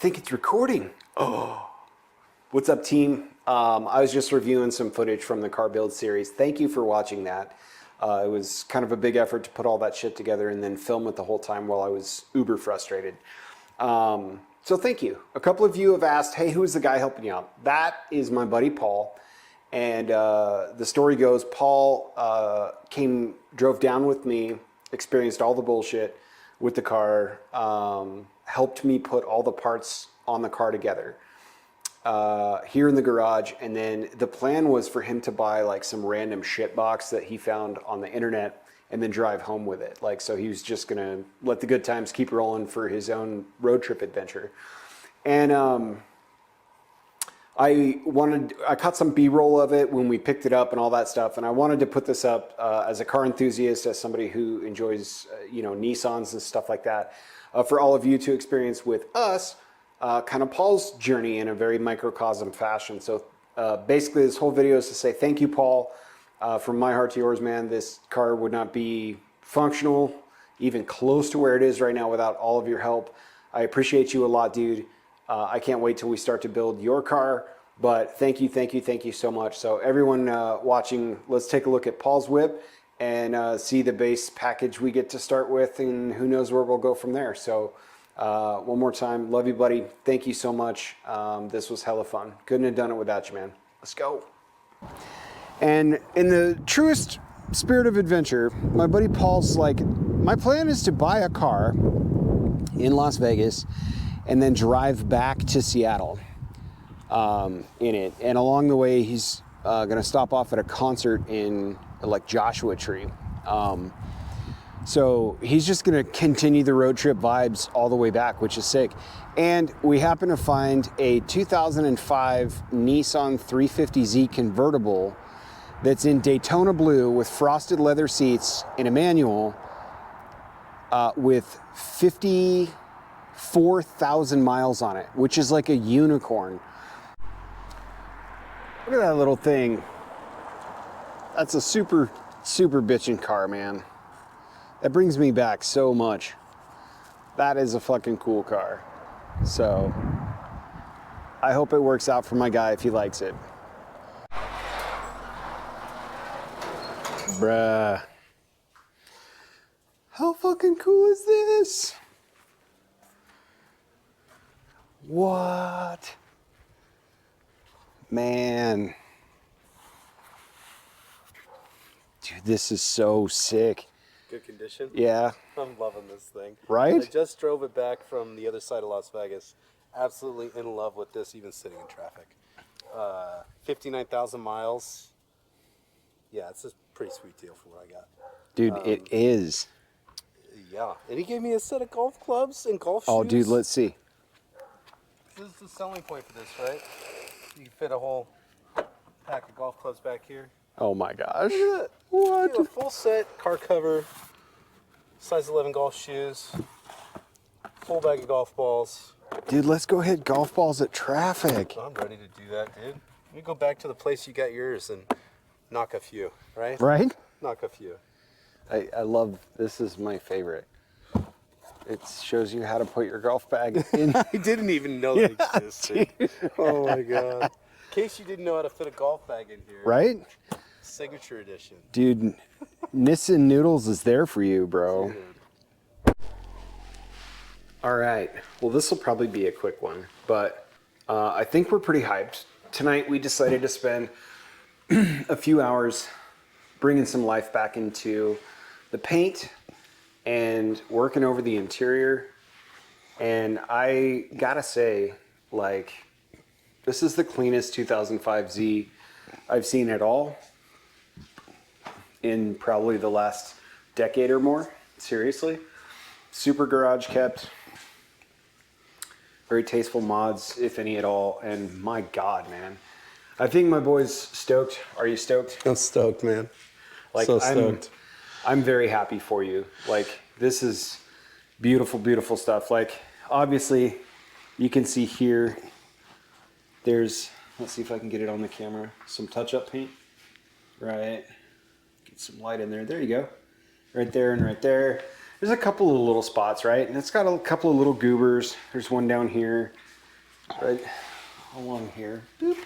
think it's recording. Oh, what's up, team? I was just reviewing some footage from the car build series. Thank you for watching that. It was kind of a big effort to put all that shit together and then film it the whole time while I was uber frustrated. So thank you. A couple of you have asked, hey, who's the guy helping you out? That is my buddy Paul. And the story goes, Paul drove down with me, experienced all the bullshit with the car, helped me put all the parts on the car together here in the garage. And then the plan was for him to buy like some random shit box that he found on the internet and then drive home with it. Like, so he was just gonna let the good times keep rolling for his own road trip adventure. And I caught some B-roll of it when we picked it up and all that stuff. And I wanted to put this up as a car enthusiast, as somebody who enjoys, Nissans and stuff like that, for all of you to experience with us, kind of Paul's journey in a very microcosm fashion. So basically this whole video is to say thank you, Paul. From my heart to yours, man. This car would not be functional, even close to where it is right now without all of your help. I appreciate you a lot, dude. I can't wait till we start to build your car, but thank you so much. So everyone watching, let's take a look at Paul's whip and see the base package we get to start with, and who knows where we'll go from there. So one more time, love you, buddy. Thank you so much. This was hella fun. Couldn't have done it without you, man. Let's go. And in the truest spirit of adventure, my buddy Paul's like, my plan is to buy a car in Las Vegas and then drive back to Seattle in it. And along the way, he's gonna stop off at a concert in like Joshua Tree. So he's just gonna continue the road trip vibes all the way back, which is sick. And we happen to find a 2005 Nissan 350Z convertible that's in Daytona blue with frosted leather seats in a manual with 54,000 miles on it, which is like a unicorn. Look at that little thing. That's a super, super bitchin' car, man. That brings me back so much. That is a fucking cool car. So I hope it works out for my guy if he likes it. Bruh. How fucking cool is this? What? Man. Dude, this is so sick. Good condition? Yeah. I'm loving this thing. Right? I just drove it back from the other side of Las Vegas. Absolutely in love with this, even sitting in traffic. 59,000 miles. Yeah, it's a pretty sweet deal for what I got. Dude, it is. Yeah. And he gave me a set of golf clubs and golf shoes. Oh, dude, let's see. This is the selling point for this, right? You can fit a whole pack of golf clubs back here. Oh my gosh. Look at that. What? You have a full set, car cover, size 11 golf shoes, full bag of golf balls. Dude, let's go hit golf balls at traffic. I'm ready to do that, dude. Let me go back to the place you got yours and knock a few, right? Right? Knock a few. I love, this is my favorite. It shows you how to put your golf bag in. I didn't even know that existed. Oh my God. In case you didn't know how to fit a golf bag in here. Right? Signature edition. Dude, Nissan Noodles is there for you, bro. Dude. All right. Well, this will probably be a quick one, but I think we're pretty hyped. Tonight we decided to spend a few hours bringing some life back into the paint and working over the interior. And I gotta say, like, this is the cleanest 2005Z I've seen at all in probably the last decade or more. Seriously. Super garage kept. Very tasteful mods, if any at all. And my God, man. I think my boy's stoked. Are you stoked? I'm stoked, man. Like, so stoked. I'm very happy for you. Like, this is beautiful, beautiful stuff. Like, obviously, you can see here, there's, let's see if I can get it on the camera, some touch-up paint. Right. Get some light in there. There you go. Right there and right there. There's a couple of little spots, right? And it's got a couple of little goobers. There's one down here. right along here. Boop.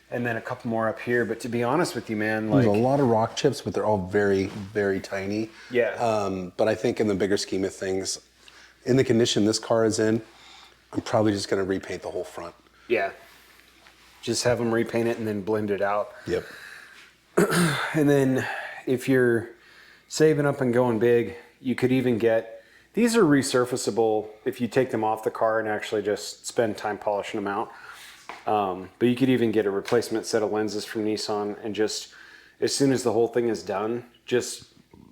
And then a couple more up here. But to be honest with you, man, like, There's a lot of rock chips, but they're all very, very tiny. Yeah. But I think in the bigger scheme of things, in the condition this car is in, I'm probably just going to repaint the whole front. yeah, just have them repaint it and then blend it out. Yep. And then if you're saving up and going big, you could even get, these are resurfaceable if you take them off the car and actually just spend time polishing them out. But you could even get a replacement set of lenses from Nissan and just, as soon as the whole thing is done, just,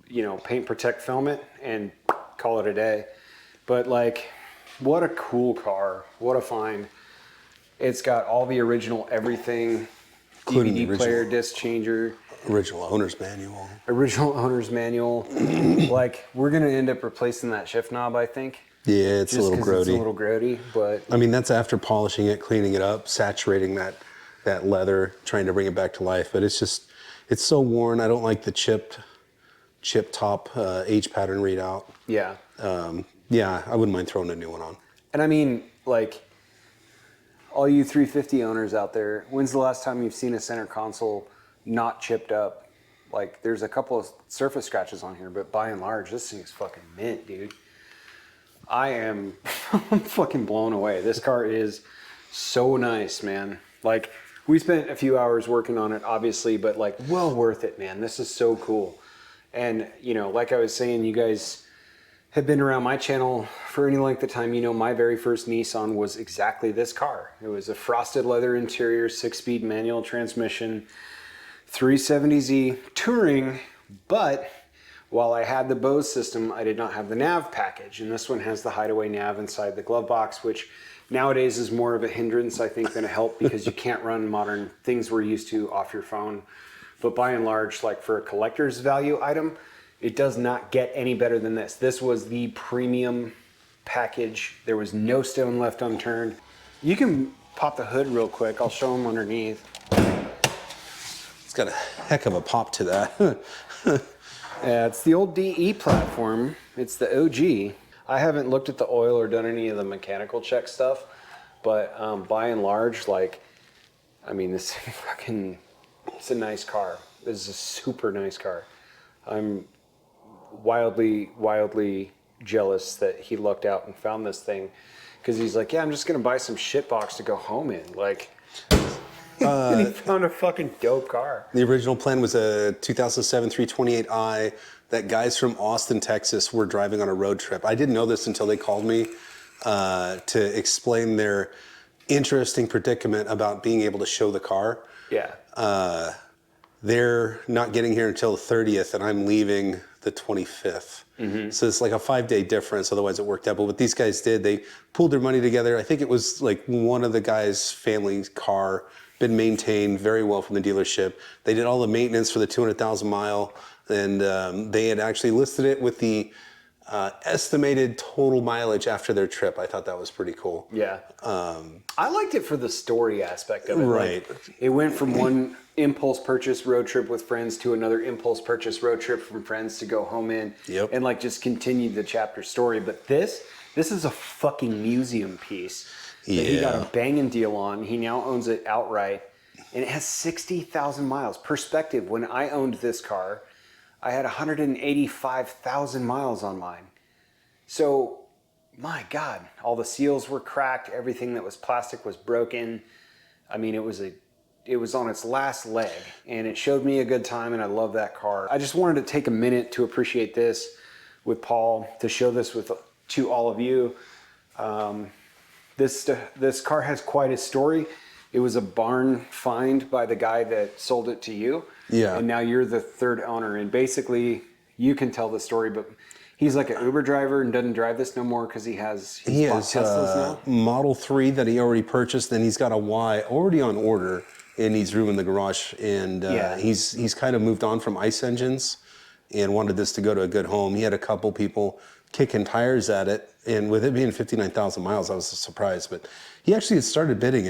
you know, paint, protect, film it and call it a day. But like, what a cool car. What a find. It's got all the original everything, Including the DVD player, original. disc changer, Original owner's manual. original owner's manual. Like, we're going to end up replacing that shift knob, I think. Yeah, it's a Just little 'cause grody. it's a little grody, but I mean, that's after polishing it, cleaning it up, saturating that leather, trying to bring it back to life. But it's just, it's so worn. I don't like the chip top H pattern readout. yeah. Yeah, I wouldn't mind throwing a new one on. And I mean, like, all you 350 owners out there, when's the last time you've seen a center console not chipped up? Like, there's a couple of surface scratches on here, but by and large, this thing's fucking mint, dude. I'm fucking blown away. This car is so nice, man. Like, we spent a few hours working on it, obviously, but like, well worth it, man. This is so cool. And, you know, like I was saying, you guys have been around my channel for any length of time. You know, my very first Nissan was exactly this car. It was a frosted leather interior, 6-speed manual transmission, 370Z touring, but while I had the Bose system, I did not have the nav package. And this one has the hideaway nav inside the glove box, which nowadays is more of a hindrance, I think, than a help, because you can't run modern things we're used to off your phone. But by and large, like for a collector's value item, it does not get any better than this. This was the premium package. There was no stone left unturned. You can pop the hood real quick. I'll show them underneath. It's got a heck of a pop to that. Yeah, it's the old DE platform. It's the OG. I haven't looked at the oil or done any of the mechanical check stuff, but by and large, like, I mean, this fucking, it's a nice car. This is a super nice car. I'm wildly jealous that he lucked out and found this thing, because he's like, yeah, I'm just gonna buy some shit box to go home in. Like, and he found a fucking dope car. The original plan was a 2007 328i that guys from Austin, Texas were driving on a road trip. I didn't know this until they called me to explain their interesting predicament about being able to show the car. Yeah. They're not getting here until the 30th, and I'm leaving the 25th. So it's like a 5-day difference. Otherwise, it worked out. But what these guys did, they pulled their money together. I think it was like one of the guys' family's car, been maintained very well from the dealership. They did all the maintenance for the 200,000 mile, and they had actually listed it with the estimated total mileage after their trip. I thought that was pretty cool. Yeah. I liked it for the story aspect of it. Right. Like, it went from one impulse purchase road trip with friends to another impulse purchase road trip from friends to go home in. Yep. And like just continued the chapter story. But this is a fucking museum piece that he got a banging deal on. He now owns it outright. And it has 60,000 miles. Perspective, when I owned this car, I had 185,000 miles on mine. So, my God, all the seals were cracked. Everything that was plastic was broken. I mean, it was on its last leg, and it showed me a good time, and I love that car. I just wanted to take a minute to appreciate this with Paul, to show this to all of you. This car has quite a story. It was a barn find by the guy that sold it to you. Yeah. And now you're the third owner, and basically you can tell the story, but he's like an Uber driver and doesn't drive this no more because he's bought has Teslas now. Model 3 that he already purchased, and he's got a Y already on order. It needs room in the garage, and he's kind of moved on from ICE engines and wanted this to go to a good home. He had a couple people kicking tires at it, and with it being 59,000 miles, I was surprised. But he actually had started bidding.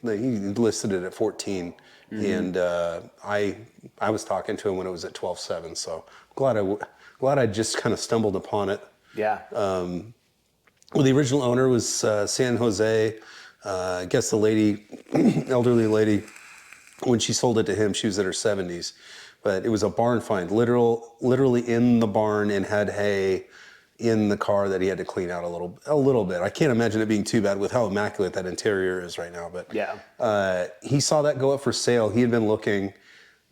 He listed it at 14, and I was talking to him when it was at 12.7. So glad I just kind of stumbled upon it. Yeah. Well, the original owner was San Jose. I guess the lady, elderly lady, when she sold it to him, she was in her 70s. But it was a barn find, literally in the barn, and had hay in the car that he had to clean out a little bit. I can't imagine it being too bad with how immaculate that interior is right now. But Yeah. he saw that go up for sale. He had been looking,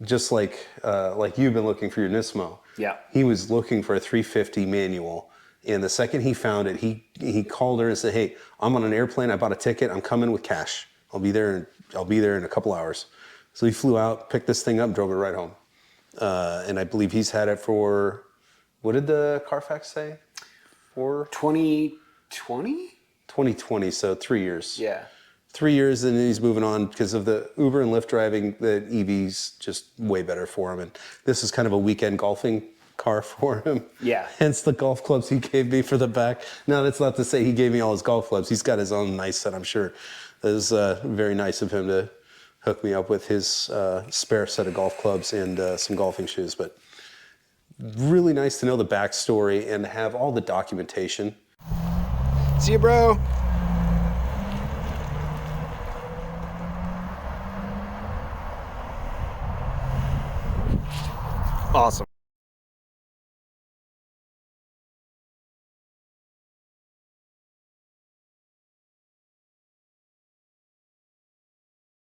just like you've been looking for your Nismo. Yeah. He was looking for a 350 manual. And the second he found it, he called her and said, "Hey, I'm on an airplane. I bought a ticket. I'm coming with cash. I'll be there in a couple hours." So he flew out, picked this thing up, drove it right home. And I believe he's had it for, what did the Carfax say? For 2020? 2020, so 3 years. Yeah. 3 years, and then he's moving on because of the Uber and Lyft driving. The EV's just way better for him. And this is kind of a weekend golfing car for him. Yeah. Hence the golf clubs he gave me for the back. Now, that's not to say he gave me all his golf clubs. He's got his own nice set, I'm sure. It was very nice of him to hook me up with his spare set of golf clubs and some golfing shoes. But really nice to know the backstory and have all the documentation. See you, bro. Awesome.